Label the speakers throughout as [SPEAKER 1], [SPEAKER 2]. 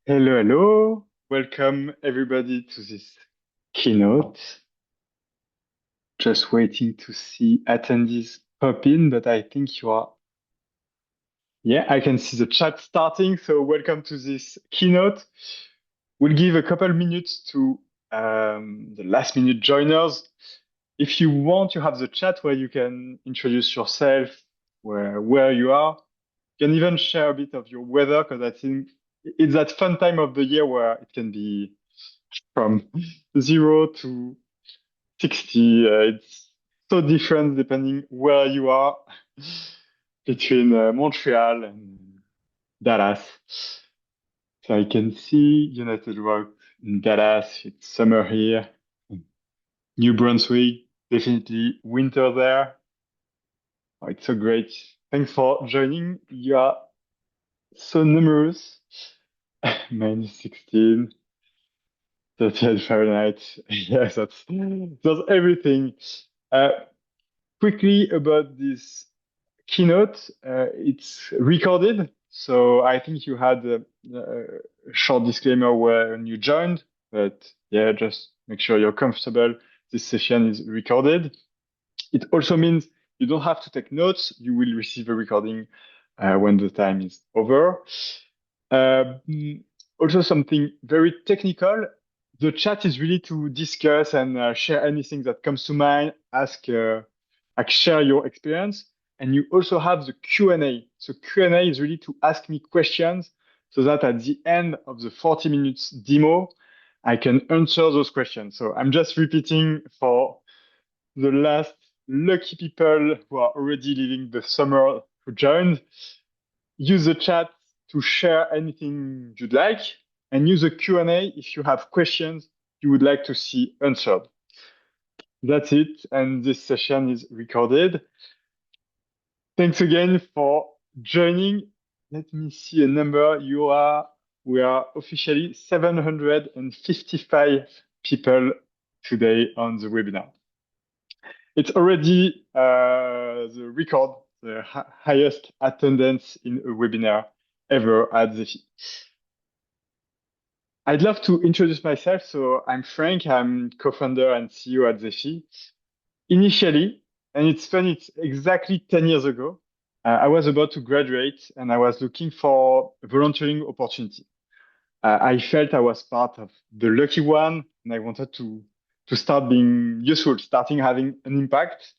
[SPEAKER 1] Hello, hello. Welcome everybody to this keynote. Just waiting to see attendees pop in, but I think you are. Yeah, I can see the chat starting. So welcome to this keynote. We'll give a couple minutes to the last minute joiners. If you want, you have the chat where you can introduce yourself, where you are. You can even share a bit of your weather because I think it's that fun time of the year where it can be from 0 to 60. It's so different depending where you are between Montreal and Dallas. So I can see United Rock in Dallas. It's summer here. New Brunswick, definitely winter there. Oh, it's so great. Thanks for joining. You are so numerous. -16, 38 Fahrenheit. Yes, that's everything. Uh, Quickly about this keynote, it's recorded. So I think you had a short disclaimer when you joined, but yeah, just make sure you're comfortable. This session is recorded. It also means you don't have to take notes. You will receive a recording when the time is over. Mm, Also, something very technical. The chat is really to discuss and share anything that comes to mind, like share your experience. And you also have the Q&A. So Q&A is really to ask me questions so that at the end of the 40 minutes demo, I can answer those questions. So I'm just repeating for the last lucky people who are already leaving the summer who joined. Use the chat to share anything you'd like, and use the Q&A if you have questions you would like to see answered. That's it, and this session is recorded. Thanks again for joining. Let me see a number. We are officially 755 people today on the webinar. It's already the record, the highest attendance in a webinar ever at Zeffy. I'd love to introduce myself. So I'm Frank. I'm co-founder and CEO at Zeffy. Initially, and it's funny, it's exactly 10 years ago, I was about to graduate and I was looking for a volunteering opportunity. I felt I was part of the lucky one and I wanted to start being useful, starting having an impact.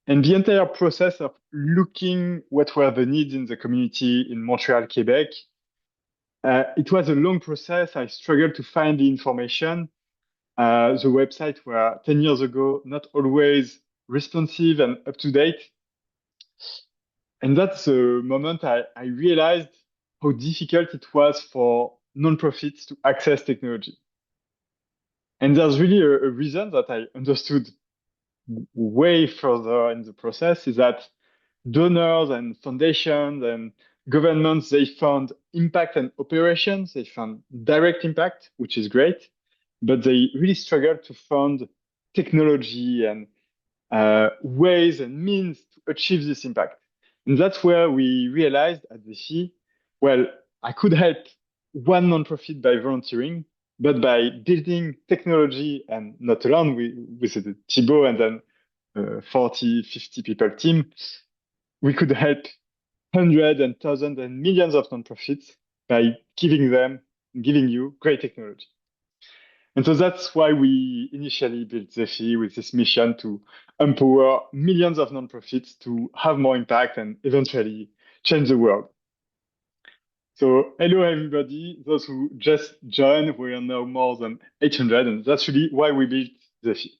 [SPEAKER 1] And the entire process of looking what were the needs in the community in Montreal, Quebec, it was a long process. I struggled to find the information. The website were 10 years ago, not always responsive and up to date. And that's the moment I realized how difficult it was for nonprofits to access technology. And there's really a reason that I understood way further in the process is that donors and foundations and governments, they found impact and operations. They found direct impact, which is great, but they really struggled to find technology and ways and means to achieve this impact. And that's where we realized at the fee, well, I could help one nonprofit by volunteering, but by building technology and not alone with Thibaut and then 40, 50 people team, we could help hundreds and thousands and millions of nonprofits by giving you great technology. And so that's why we initially built Zeffy with this mission to empower millions of nonprofits to have more impact and eventually change the world. So hello, everybody. Those who just joined, we are now more than 800, and that's really why we built Zeffy.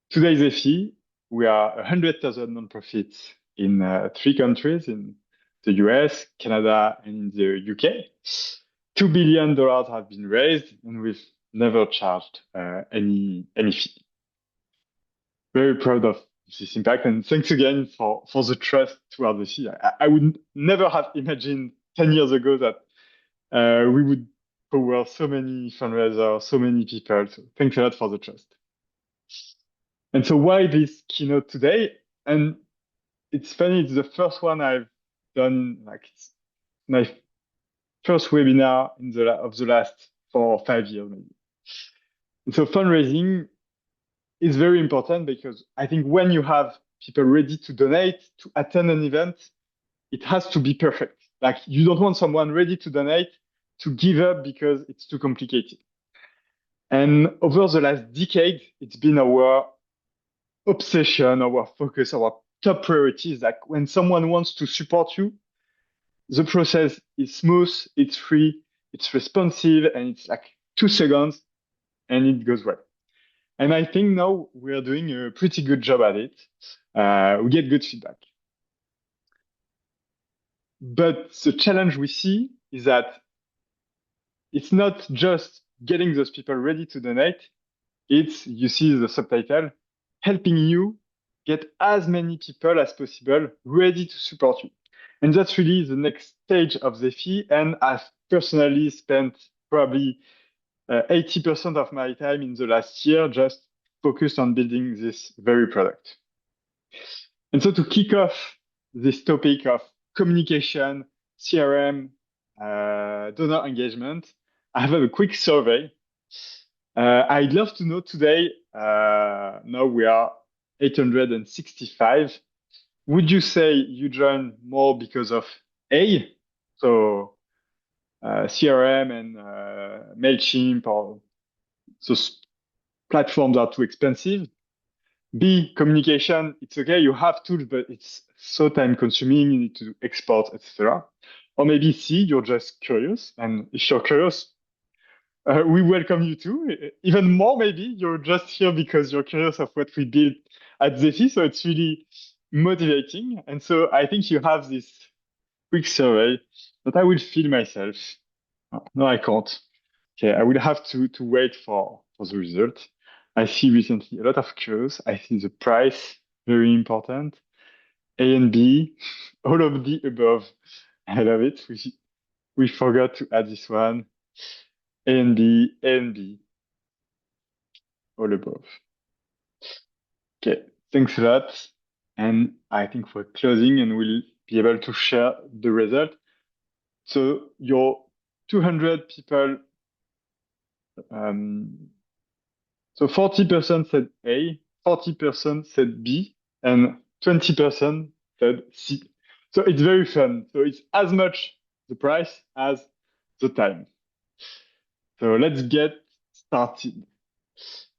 [SPEAKER 1] Today, Zeffy, we are 100,000 nonprofits in 3 countries, in the US, Canada, and in the UK. $2 billion have been raised, and we've never charged any fee. Very proud of this impact, and thanks again for the trust toward the fee. I would never have imagined 10 years ago that we would power so many fundraisers, so many people. So thanks a lot for the trust. And so why this keynote today? And it's funny, it's the first one I've done, like it's my first webinar of the last 4 or 5 years, maybe. And so fundraising is very important because I think when you have people ready to donate, to attend an event, it has to be perfect. Like you don't want someone ready to donate to give up because it's too complicated. And over the last decade, it's been our obsession, our focus, our top priorities. Like when someone wants to support you, the process is smooth, it's free, it's responsive, and it's like 2 seconds and it goes well. And I think now we are doing a pretty good job at it. We get good feedback. But the challenge we see is that it's not just getting those people ready to donate. It's, you see the subtitle, helping you get as many people as possible ready to support you. And that's really the next stage of Zeffy. And I've personally spent probably 80% of my time in the last year just focused on building this very product. And so to kick off this topic of communication, CRM, donor engagement, I have a quick survey. I'd love to know today, now we are 865. Would you say you join more because of A, so CRM and MailChimp, or those platforms are too expensive? B, communication, it's okay, you have tools, but it's so time consuming, you need to export, etc. Or maybe C, you're just curious. And if you're curious, we welcome you too. Even more, maybe you're just here because you're curious of what we built at Zeffy. So it's really motivating. And so I think you have this quick survey that I will fill myself. Oh, no, I can't. Okay, I will have to wait for the result. I see recently a lot of curious. I see the price, very important. A and B, all of the above. I love it. We forgot to add this one. A and B, all above. Okay, thanks a lot. And I think we're closing and we'll be able to share the result. So your 200 people, so 40% said A, 40% said B, and 20% said C. So it's very fun. So it's as much the price as the time. So let's get started.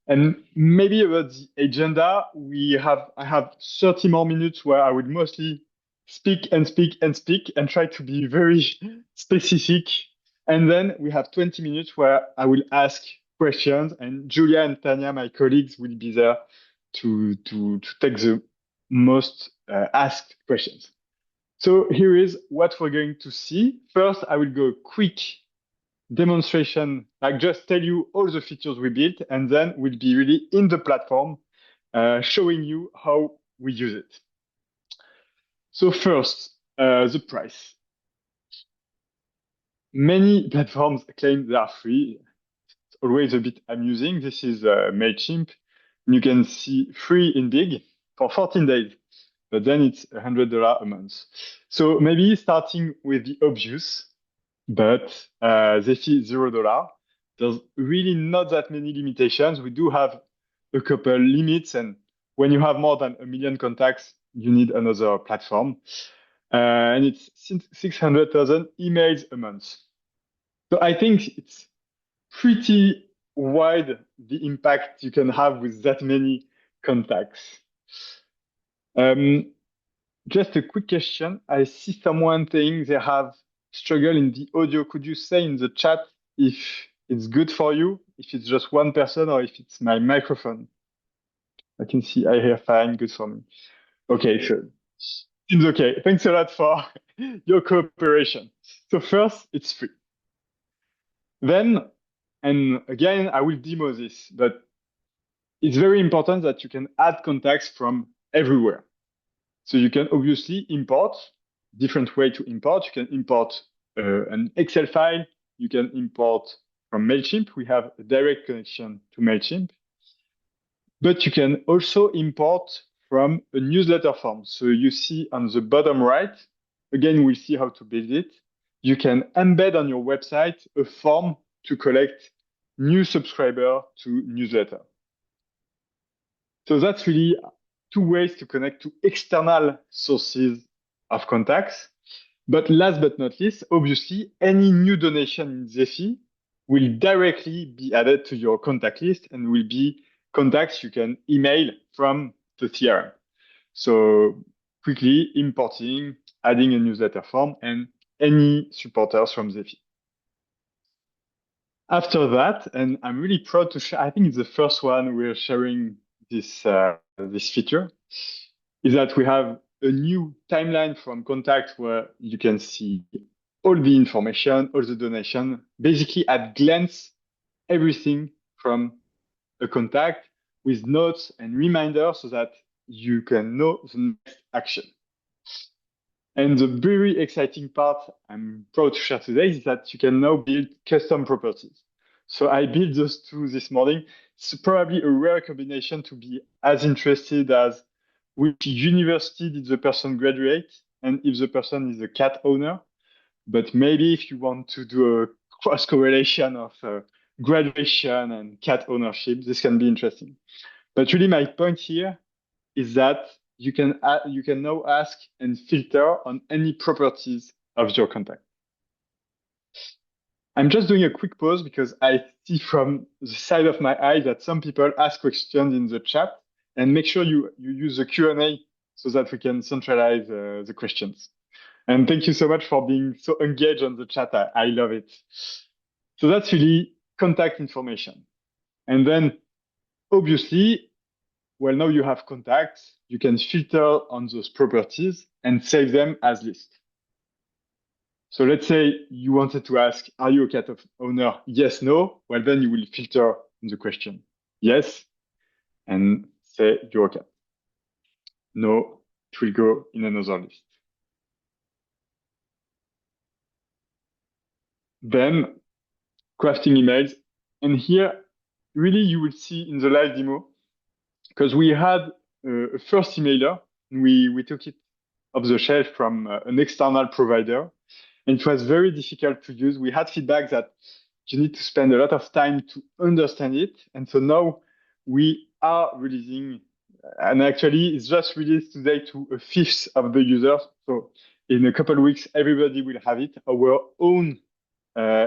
[SPEAKER 1] And maybe about the agenda, I have 30 more minutes where I would mostly speak and speak and speak and try to be very specific. And then we have 20 minutes where I will ask questions, and Julia and Tanya, my colleagues, will be there to take the most asked questions. So here is what we're going to see. First, I will go quick demonstration, like just tell you all the features we built, and then we'll be really in the platform, showing you how we use it. So first, the price. Many platforms claim they are free. It's always a bit amusing. This is MailChimp. You can see free in big for 14 days, but then it's $100 a month. So maybe starting with the obvious, but Zeffy $0. There's really not that many limitations. We do have a couple limits, and when you have more than 1 million contacts, you need another platform. And it's 600,000 emails a month. So I think it's pretty wide the impact you can have with that many contacts. Just a quick question. I see someone saying they have struggle in the audio. Could you say in the chat if it's good for you, if it's just one person, or if it's my microphone? I can see, I hear fine, good for me. Okay, sure. Seems okay. Thanks a lot for your cooperation. So first, it's free. Then, and again, I will demo this, but it's very important that you can add contacts from everywhere. So you can obviously import, different way to import. You can import an Excel file. You can import from MailChimp. We have a direct connection to MailChimp. But you can also import from a newsletter form. So you see on the bottom right, again, we'll see how to build it. you can embed on your website a form to collect new subscriber to newsletter. So that's really two ways to connect to external sources of contacts. But last but not least, obviously, any new donation in Zeffy will directly be added to your contact list and will be contacts you can email from the CRM. So quickly importing, adding a newsletter form, and any supporters from Zeffy. After that, and I'm really proud to share, I think it's the first one we're sharing this feature, is that we have a new timeline from contact where you can see all the information, all the donation, basically at glance, everything from a contact with notes and reminders so that you can know the next action. And the very exciting part I'm proud to share today is that you can now build custom properties. So I built those two this morning. It's probably a rare combination to be as interested as which university did the person graduate and if the person is a cat owner. But maybe if you want to do a cross correlation of graduation and cat ownership, this can be interesting. But really my point here is that you can now ask and filter on any properties of your contact. I'm just doing a quick pause because I see from the side of my eye that some people ask questions in the chat, and make sure you use the Q&A so that we can centralize the questions. And thank you so much for being so engaged on the chat. I love it. So that's really contact information. And then obviously, well, now you have contacts, you can filter on those properties and save them as list. So let's say you wanted to ask, are you a cat owner? Yes, no. Well, then you will filter in the question. Yes, and say you're a cat. No, it will go in another list. Then crafting emails. And here, really, you will see in the live demo, because we had a first emailer, and we took it off the shelf from an external provider. And it was very difficult to use. We had feedback that you need to spend a lot of time to understand it. And so now we are releasing, and actually it's just released today to a fifth of the users. So in a couple of weeks, everybody will have it, our own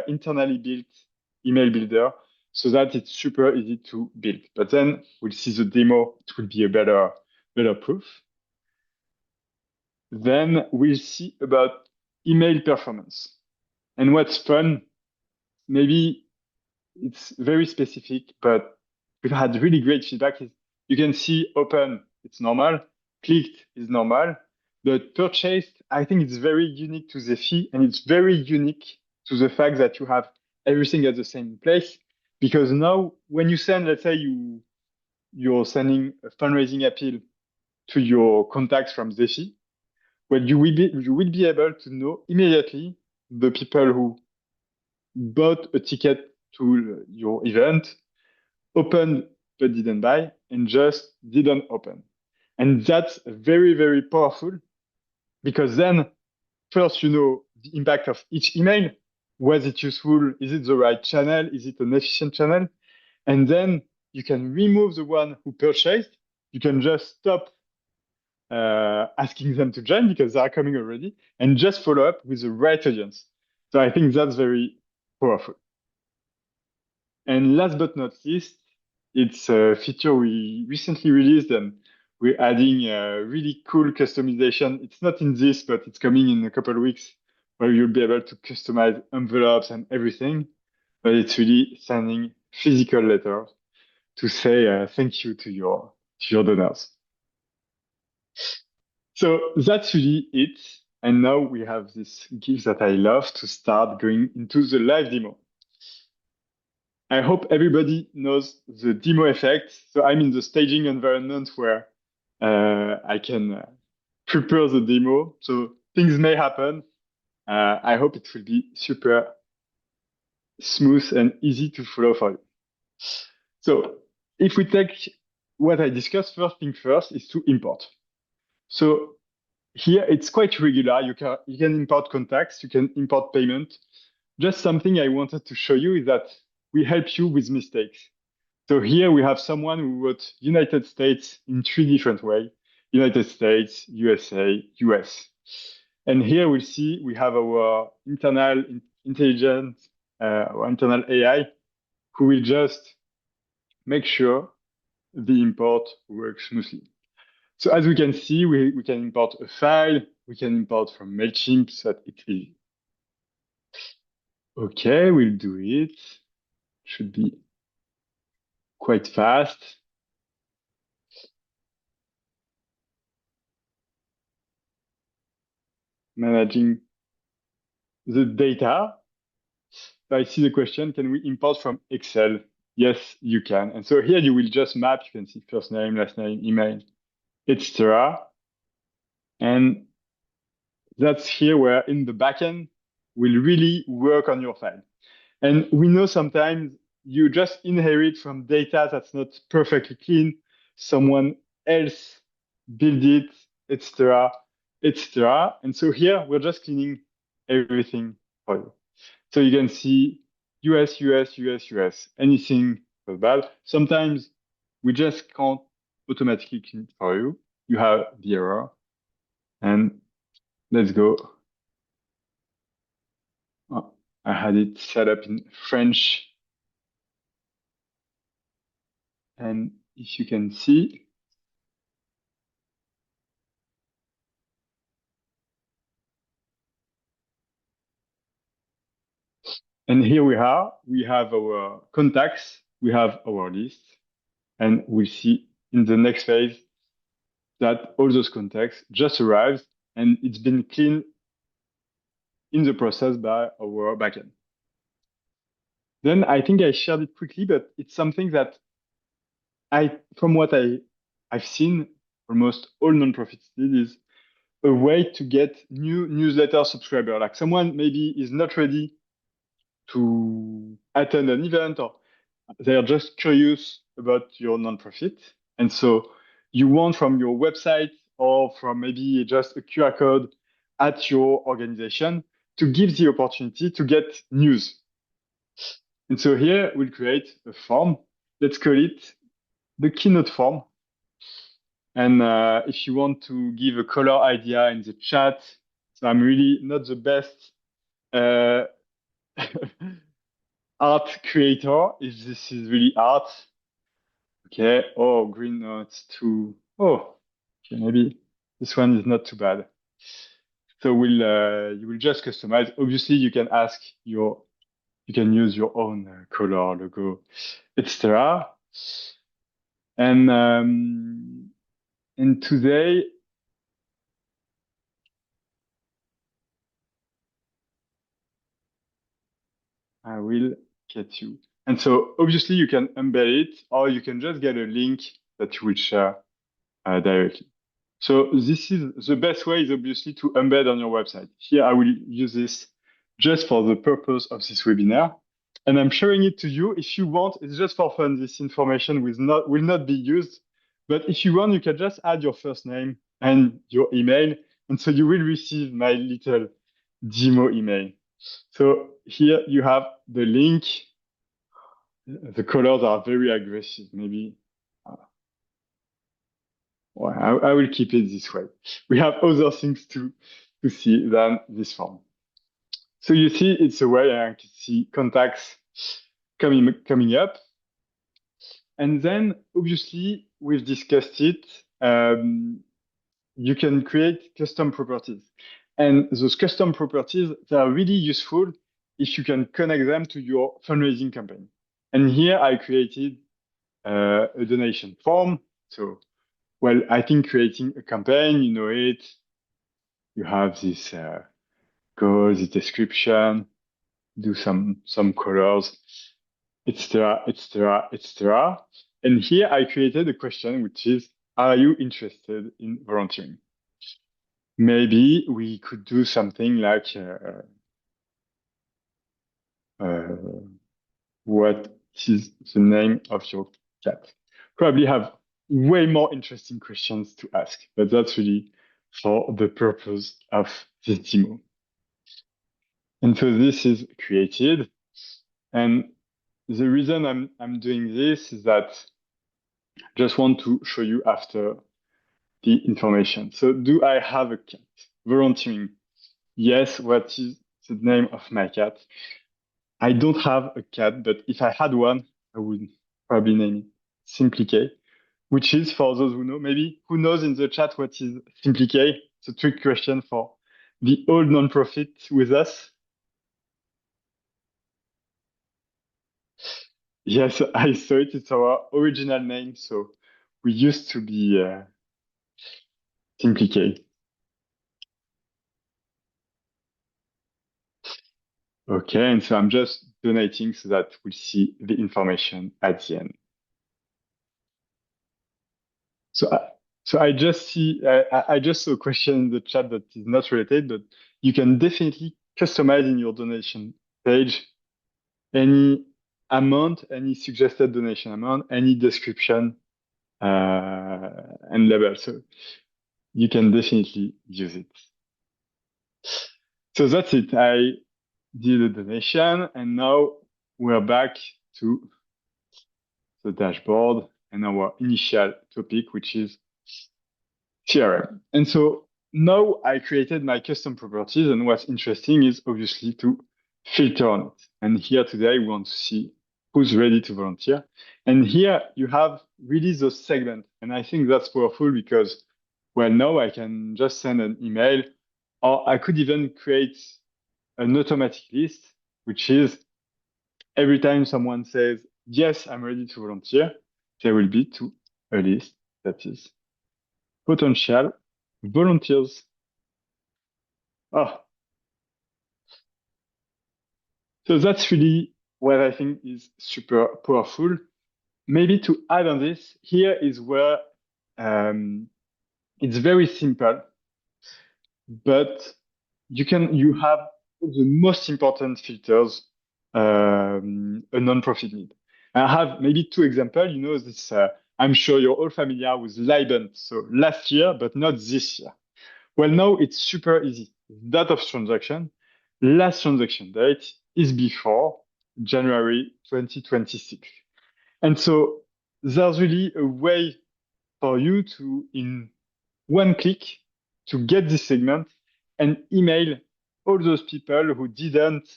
[SPEAKER 1] internally built email builder, so that it's super easy to build. But then we'll see the demo. It will be a better proof. Then we'll see about email performance. And what's fun, maybe it's very specific, but we've had really great feedback. Is you can see open, it's normal, clicked is normal, but purchased, I think it's very unique to Zeffy, and it's very unique to the fact that you have everything at the same place. Because now when you send, let's say you're sending a fundraising appeal to your contacts from Zeffy, well, you will be able to know immediately the people who bought a ticket to your event, opened but didn't buy, and just didn't open. And that's very, very powerful, because then first you know the impact of each email. Was it useful? Is it the right channel? Is it an efficient channel? And then you can remove the one who purchased. You can just stop asking them to join because they are coming already, and just follow up with the right audience. So I think that's very powerful. And last but not least, it's a feature we recently released, and we're adding a really cool customization. It's not in this, but it's coming in a couple of weeks, where you'll be able to customize envelopes and everything. But it's really sending physical letters to say thank you to your donors. So that's really it. And now we have this gift that I love to start going into the live demo. I hope everybody knows the demo effect. So I'm in the staging environment where I can prepare the demo. So things may happen. I hope it will be super smooth and easy to follow for you. So if we take what I discussed, first thing first is to import. So here it's quite regular. You can import contacts, you can import payment. Just something I wanted to show you is that we help you with mistakes. So here we have someone who wrote United States in three different ways: United States, USA, US. And here we'll see we have our internal intelligence, our internal AI, who will just make sure the import works smoothly. So as we can see, we can import a file, we can import from MailChimp so that it will. Okay, we'll do it. Should be quite fast. Managing the data. So I see the question, can we import from Excel? Yes, you can. And so here you will just map, you can see first name, last name, email, etc. And that's here where in the backend will really work on your file. And we know sometimes you just inherit from data that's not perfectly clean. Someone else build it, etc., etc. And so here we're just cleaning everything for you. So you can see US, US, US, US, anything goes bad. Sometimes we just can't automatically clean it for you. You have the error. And let's go. Oh, I had it set up in French. And if you can see, and here we have our contacts, we have our list, and we'll see in the next phase that all those contacts just arrived and it's been cleaned in the process by our backend. Then I think I shared it quickly, but it's something that from what I've seen, almost all nonprofits did is a way to get new newsletter subscriber. Like someone maybe is not ready to attend an event or they're just curious about your nonprofit. And so you want from your website or from maybe just a QR code at your organization to give the opportunity to get news. And so here we'll create a form. Let's call it the keynote form. And if you want to give a color idea in the chat, so I'm really not the best uh, art creator. If this is really art, okay. Oh, green, no, it's too. Oh, okay, maybe this one is not too bad. So you will just customize. Obviously, you can use your own color, logo, etc. And today I will get you. And so obviously you can embed it, or you can just get a link that you will share directly. So this is the best way is obviously to embed on your website. Here I will use this just for the purpose of this webinar. And I'm showing it to you. If you want, it's just for fun. This information will not be used. But if you want, you can just add your first name and your email. And so you will receive my little demo email. So here you have the link. The colors are very aggressive. Maybe well, I will keep it this way. We have other things to see than this form. So you see, it's a way I can see contacts coming up. And then obviously we've discussed it. You can create custom properties. And those custom properties, they are really useful if you can connect them to your fundraising campaign. And here I created a donation form. So, well, I think creating a campaign, you know it. You have this goal, the description, do some colors, etc., etc., etc. And here I created a question, which is, are you interested in volunteering? Maybe we could do something like, what is the name of your cat? Probably have way more interesting questions to ask, but that's really for the purpose of this demo. And so this is created. And the reason I'm doing this is that I just want to show you after the information. So do I have a cat? Volunteering. Yes, what is the name of my cat? I don't have a cat, but if I had one, I would probably name it Simply K, which is, for those who know, maybe who knows in the chat what is Simply K? It's a trick question for the old nonprofit with us. Yes, I saw it. It's our original name. So we used to be Simply K. Okay, and so I'm just donating so that we'll see the information at the end. So I just see I just saw a question in the chat that is not related, but you can definitely customize in your donation page any amount, any suggested donation amount, any description and label. So you can definitely use it. So that's it. I did a donation, and now we're back to the dashboard and our initial topic, which is CRM. And so now I created my custom properties, and what's interesting is obviously to filter on it. And here today we want to see who's ready to volunteer. And here you have really those segments. And I think that's powerful because, well, now I can just send an email, or I could even create an automatic list, which is every time someone says, yes, I'm ready to volunteer, there will be to a list that is potential volunteers. Oh, so that's really what I think is super powerful. Maybe to add on this, here is where it's very simple, but you have the most important filters a nonprofit need. And I have maybe two examples. You know, this I'm sure you're all familiar with Libent. So last year, but not this year. Well, now it's super easy. Date of transaction, last transaction date is before January 2026. And so there's really a way for you to, in one click, to get this segment and email all those people who didn't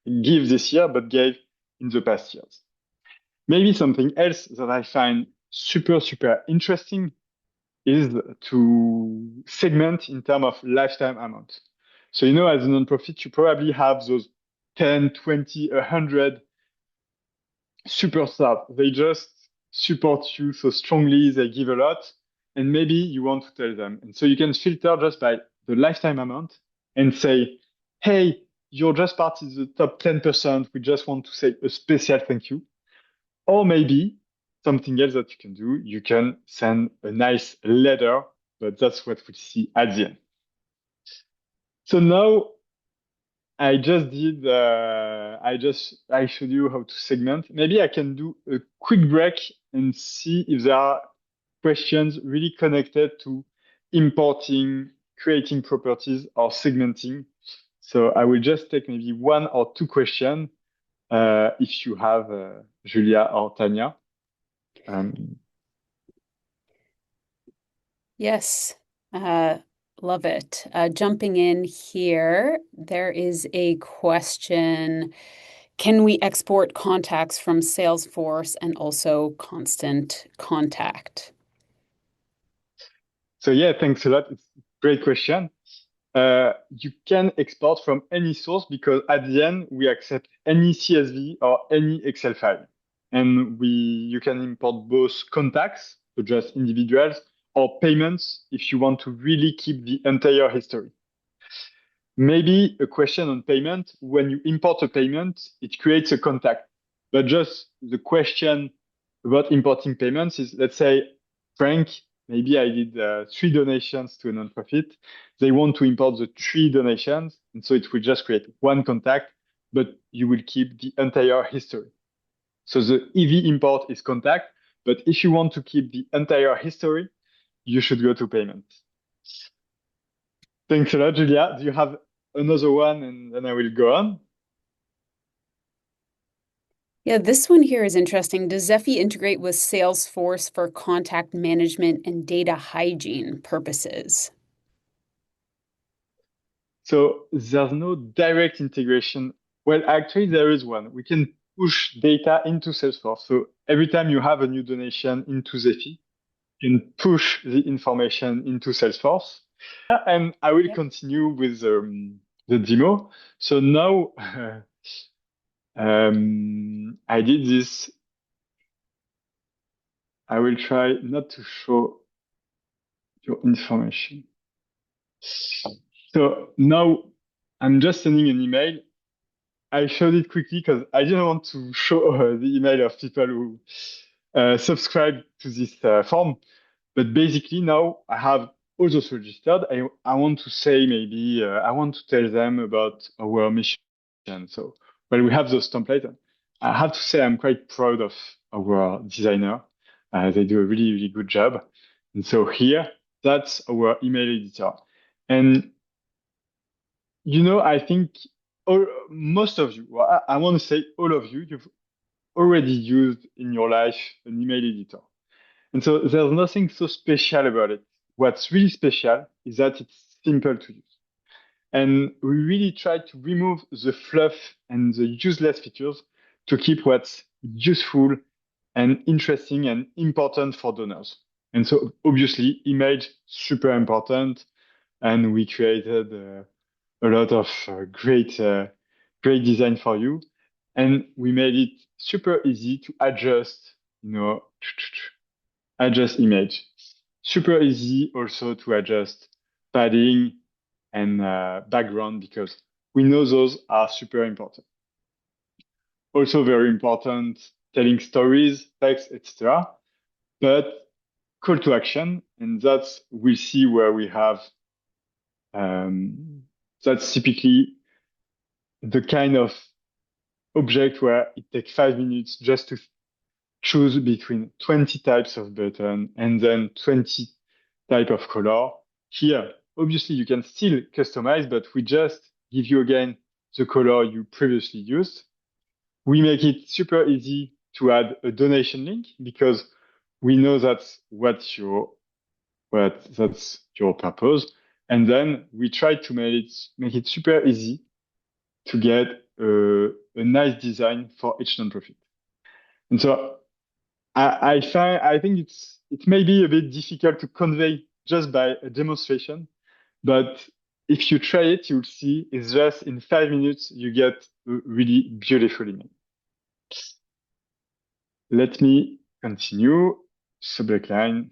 [SPEAKER 1] give this year, but gave in the past years. Maybe something else that I find super, super interesting is to segment in terms of lifetime amount. So, you know, as a nonprofit, you probably have those 10, 20, 100 superstars. They just support you so strongly, they give a lot, and maybe you want to tell them. And so you can filter just by the lifetime amount and say, hey, you're just part of the top 10%. We just want to say a special thank you. Or maybe something else that you can do, you can send a nice letter, but that's what we'll see at the end. So now I just did, I showed you how to segment. Maybe I can do a quick break and see if there are questions really connected to importing, creating properties, or segmenting. So I will just take maybe one or two questions if you have Julia or Tanya.
[SPEAKER 2] Yes, love it. Jumping in here, there is a question. Can we export contacts from Salesforce and also Constant Contact?
[SPEAKER 1] So yeah, thanks a lot. It's a great question. You can export from any source because at the end we accept any CSV or any Excel file, and you can import both contacts, so just individuals, or payments if you want to really keep the entire history. Maybe a question on payment. When you import a payment, it creates a contact. But just the question about importing payments is, let's say, Frank, maybe I did 3 donations to a nonprofit. They want to import the 3 donations. And so it will just create one contact, but you will keep the entire history. So the EV import is contact. But if you want to keep the entire history, you should go to payment. Thanks a lot, Julia. Do you have another one and then I will go on?
[SPEAKER 2] Yeah, this one here is interesting. Does Zeffy integrate with Salesforce for contact management and data hygiene purposes?
[SPEAKER 1] So there's no direct integration. Well, actually, there is one. We can push data into Salesforce. So every time you have a new donation into Zeffy, you can push the information into Salesforce. And I will
[SPEAKER 2] Yep.
[SPEAKER 1] continue with the demo. So now I did this. I will try not to show your information. So now I'm just sending an email. I showed it quickly because I didn't want to show the email of people who subscribe to this form. But basically now I have all those registered. I want to say maybe I want to tell them about our mission. So well, we have those templates. I have to say I'm quite proud of our designer. They do a really, really good job. And so here, that's our email editor. And I think most of you, well, I want to say all of you, you've already used in your life an email editor. And so there's nothing so special about it. What's really special is that it's simple to use. And we really try to remove the fluff and the useless features to keep what's useful and interesting and important for donors. And so obviously image super important. And we created a lot of great design for you. And we made it super easy to adjust, adjust image. Super easy also to adjust padding and background because we know those are super important. Also very important, telling stories, text, etc. But call to action, and that's we'll see where we have. That's typically the kind of object where it takes 5 minutes just to choose between 20 types of button and then 20 type of color. Here, obviously you can still customize, but we just give you again the color you previously used. We make it super easy to add a donation link because we know that's your purpose. And then we try to make it super easy to get a nice design for each nonprofit. And so I think it may be a bit difficult to convey just by a demonstration, but if you try it, you'll see it's just in 5 minutes you get a really beautiful image. Let me continue. Subject line.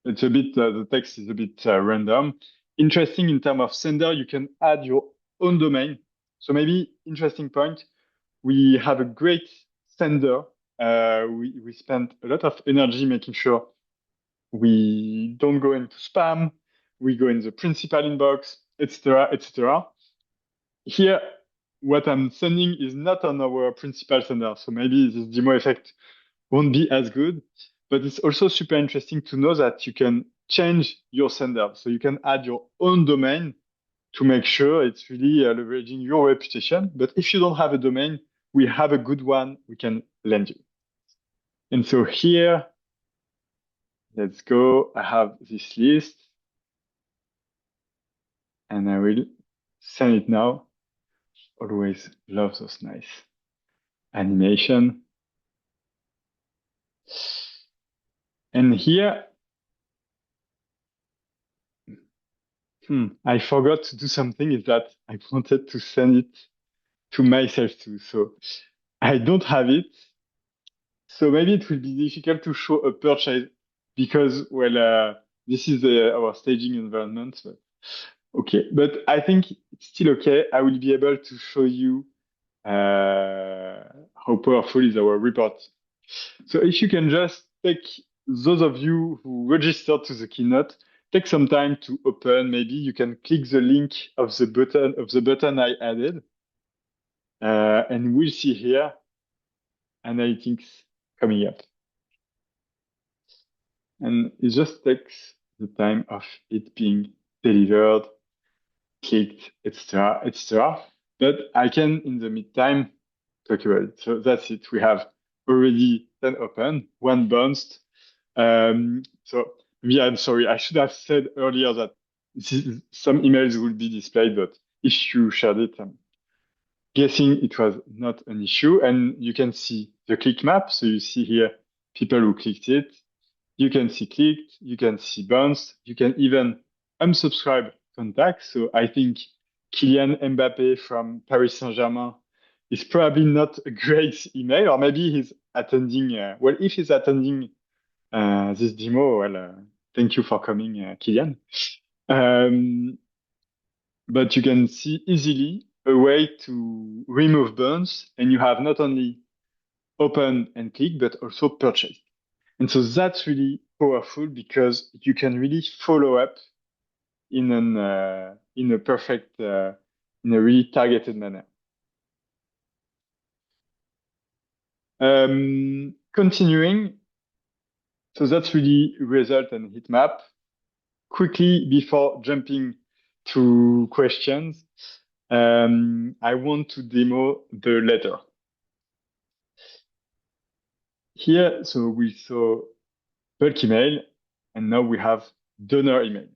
[SPEAKER 1] It's a bit the text is a bit random. Interesting in terms of sender, you can add your own domain. So maybe interesting point. We have a great sender. We spent a lot of energy making sure we don't go into spam. We go in the principal inbox, etc., etc. Here, what I'm sending is not on our principal sender. So maybe this demo effect won't be as good, but it's also super interesting to know that you can change your sender. So you can add your own domain to make sure it's really leveraging your reputation. But if you don't have a domain, we have a good one we can lend you. And so here, let's go. I have this list and I will send it now. Always love those nice animation. And here, I forgot to do something is that I wanted to send it to myself too. So I don't have it. So maybe it will be difficult to show a purchase because, well, this is our staging environment. But okay, but I think it's still okay. I will be able to show you how powerful is our report. So if you can just take those of you who registered to the keynote, take some time to open. Maybe you can click the link of the button I added, and we'll see here analytics coming up. And it just takes the time of it being delivered, clicked, etc., etc. But I can, in the meantime, talk about it. So that's it. We have already 10 open, one bounced. So maybe I'm sorry. I should have said earlier that some emails will be displayed, but if you shared it, I'm guessing it was not an issue. And you can see the click map. So you see here people who clicked it. You can see clicked, you can see bounced, you can even unsubscribe contacts. So I think Kylian Mbappé from Paris Saint-Germain is probably not a great email, or maybe he's attending. Well, if he's attending this demo, well, thank you for coming, Kylian. But you can see easily a way to remove bounce, and you have not only open and click, but also purchase. And so that's really powerful because you can really follow up in a perfect, in a really targeted manner. Continuing, so that's really result and heat map. Quickly, before jumping to questions, I want to demo the letter. Here, so we saw bulk email, and now we have donor email.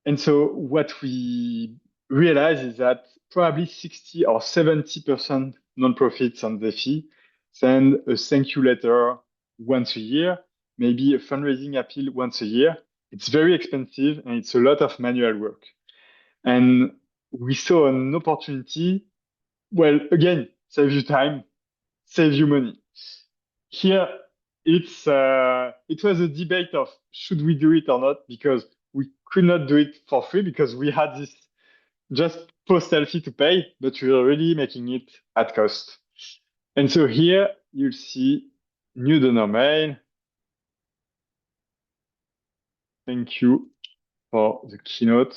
[SPEAKER 1] And so what we realize is that probably 60 or 70% nonprofits on Zeffy send a thank you letter once a year, maybe a fundraising appeal once a year. It's very expensive and it's a lot of manual work. And we saw an opportunity. Well, again, save you time, save you money. Here, it was a debate of should we do it or not, because we could not do it for free because we had this just postal fee to pay, but we were really making it at cost. And so here you'll see new donor mail. Thank you for the keynote.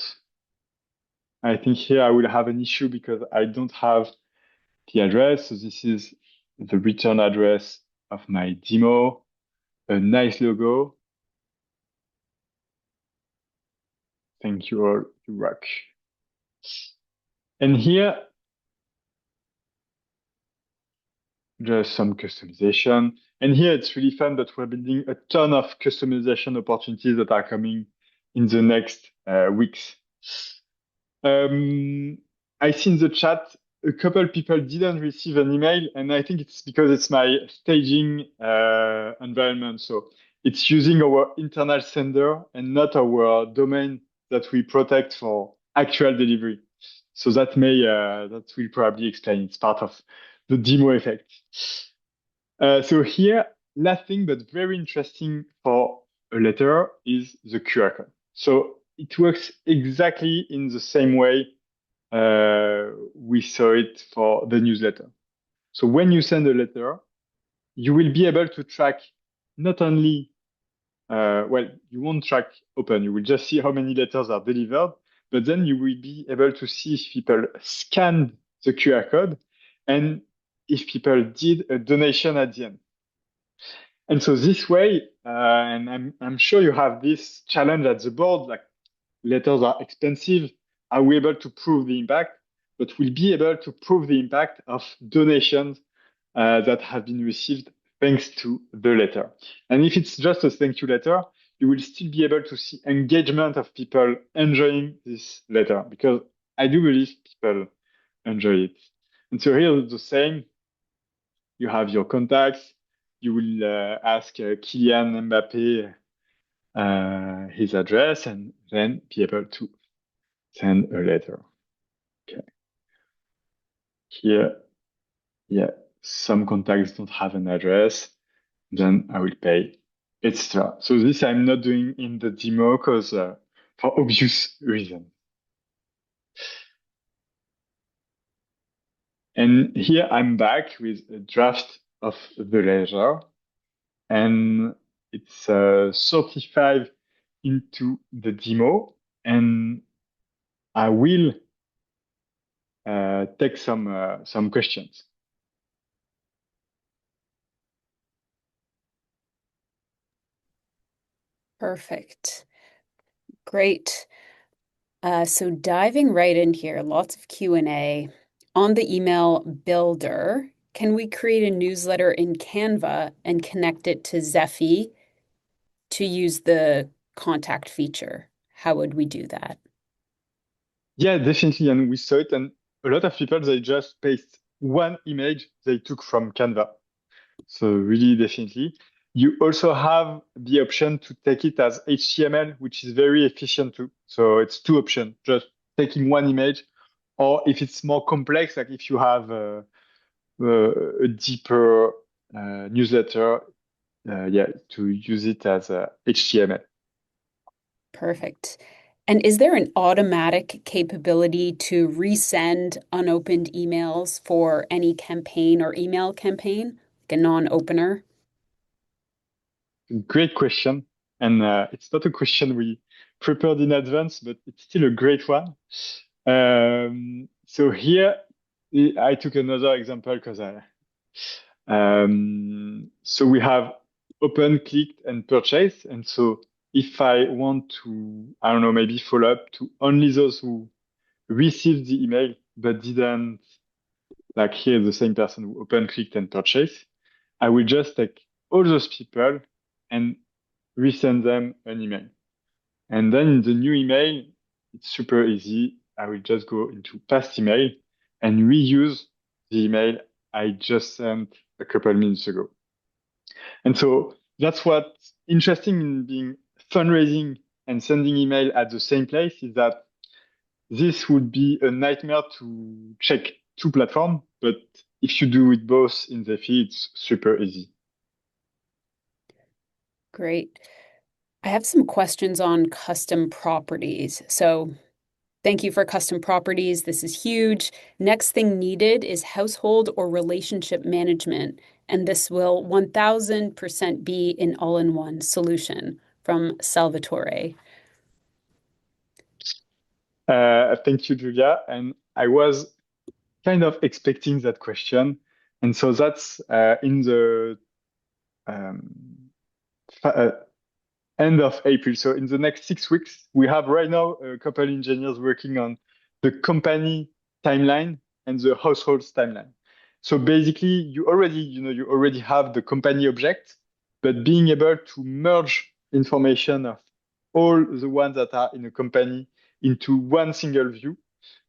[SPEAKER 1] I think here I will have an issue because I don't have the address. So this is the return address of my demo, a nice logo. Thank you all, you rock. And here, just some customization. And here it's really fun that we're building a ton of customization opportunities that are coming in the next weeks. I see in the chat a couple people didn't receive an email, and I think it's because it's my staging environment. So it's using our internal sender and not our domain that we protect for actual delivery. So that will probably explain. It's part of the demo effect. So here, last thing, but very interesting for a letter is the QR code. So it works exactly in the same way we saw it for the newsletter. So when you send a letter, you will be able to track not only, well, you won't track open, you will just see how many letters are delivered, but then you will be able to see if people scanned the QR code and if people did a donation at the end. And so this way, and I'm sure you have this challenge at the board, like letters are expensive. Are we able to prove the impact? But we'll be able to prove the impact of donations that have been received thanks to the letter. And if it's just a thank you letter, you will still be able to see engagement of people enjoying this letter, because I do believe people enjoy it. And so here's the same. You have your contacts. You will ask Kylian Mbappé his address and then be able to send a letter. Okay. Here, yeah, some contacts don't have an address. Then I will pay extra. So this I'm not doing in the demo because for obvious reasons. And here I'm back with a draft of the ledger, and it's 35 into the demo, and I will take some questions.
[SPEAKER 2] Perfect. Great. So diving right in here, lots of Q&A. On the email builder, can we create a newsletter in Canva and connect it to Zeffy to use the contact feature? How would we do that?
[SPEAKER 1] Yeah, definitely. And we saw it. And a lot of people, they just paste one image they took from Canva. So really, definitely. You also have the option to take it as HTML, which is very efficient too. So it's two options, just taking one image, or if it's more complex, like if you have a deeper newsletter, yeah, to use it as HTML.
[SPEAKER 2] Perfect. And is there an automatic capability to resend unopened emails for any campaign or email campaign, like a non-opener?
[SPEAKER 1] Great question. And it's not a question we prepared in advance, but it's still a great one. So here, I took another example because so we have open, clicked, and purchase. And so if I want to, I don't know, maybe follow up to only those who received the email but didn't, like here, the same person who open, clicked, and purchase, I will just take all those people and resend them an email. And then in the new email, it's super easy. I will just go into past email and reuse the email I just sent a couple minutes ago. And so that's what's interesting in being fundraising and sending email at the same place is that this would be a nightmare to check two platforms, but if you do it both in the feed, it's super easy.
[SPEAKER 2] Great. I have some questions on custom properties. So thank you for custom properties. This is huge. Next thing needed is household or relationship management, and this will 1000% be an all-in-one solution from Salvatore.
[SPEAKER 1] Thank you, Julia. And I was kind of expecting that question. And so that's in the um, uh, end of April. So in the next 6 weeks, we have right now a couple engineers working on the company timeline and the households timeline. So basically, you already have the company object, but being able to merge information of all the ones that are in a company into one single view,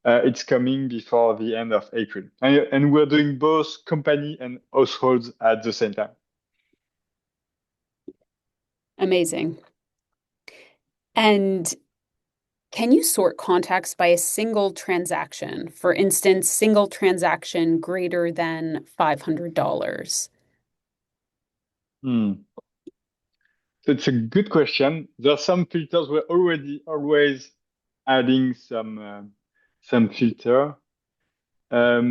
[SPEAKER 1] it's coming before the end of April. And we're doing both company and households at the same time.
[SPEAKER 2] Amazing. And can you sort contacts by a single transaction? For instance, single transaction greater than $500.
[SPEAKER 1] Hmm. So it's a good question. There are some filters. We're already always adding some filter. So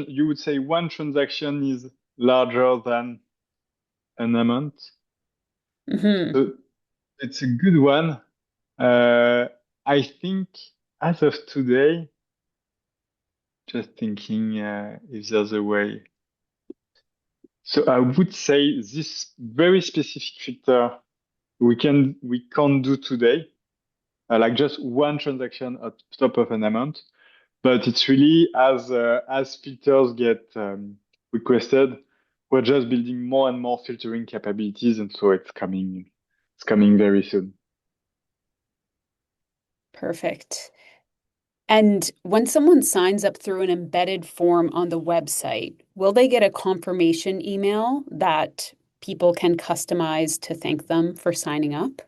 [SPEAKER 1] you would say one transaction is larger than an amount.
[SPEAKER 2] Hmm.
[SPEAKER 1] So it's a good one. Uh, I think as of today, just thinking if there's a way. So I would say this very specific filter we can't do today, like just one transaction at top of an amount. But it's really as filters get requested, we're just building more and more filtering capabilities, and so it's coming very soon.
[SPEAKER 2] Perfect. And when someone signs up through an embedded form on the website, will they get a confirmation email that people can customize to thank them for signing up?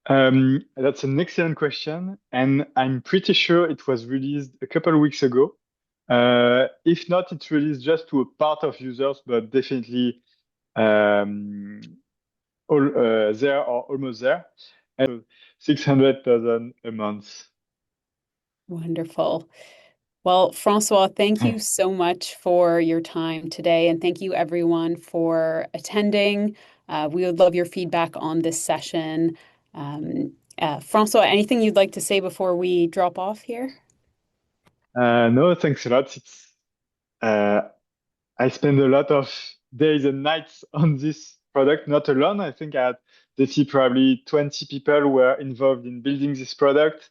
[SPEAKER 1] That's an excellent question, and I'm pretty sure it was released a couple of weeks ago. If not, it's released just to a part of users, but definitely um, all there or almost there. And 600,000 a month.
[SPEAKER 2] Wonderful. Well, Francois, thank you so much for your time today, and thank you everyone for attending. We would love your feedback on this session. Francois, anything you'd like to say before we drop off here?
[SPEAKER 1] No, thanks a lot. Uh, I spend a lot of days and nights on this product, not alone. I think at Zeffy probably 20 people were involved in building this product,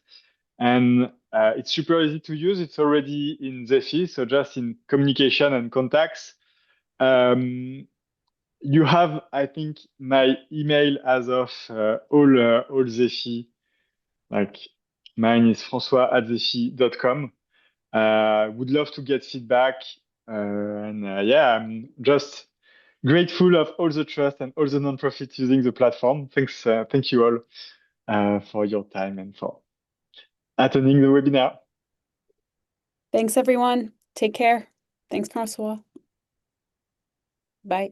[SPEAKER 1] and it's super easy to use. It's already in Zeffy, so just in communication and contacts. Um, you have, I think, my email as of all Zeffy. Like mine is François at Zeffy.com. Would love to get feedback. And yeah, I'm just grateful of all the trust and all the nonprofits using the platform. Thank you all for your time and for attending the webinar.
[SPEAKER 2] Thanks, everyone. Take care. Thanks, François.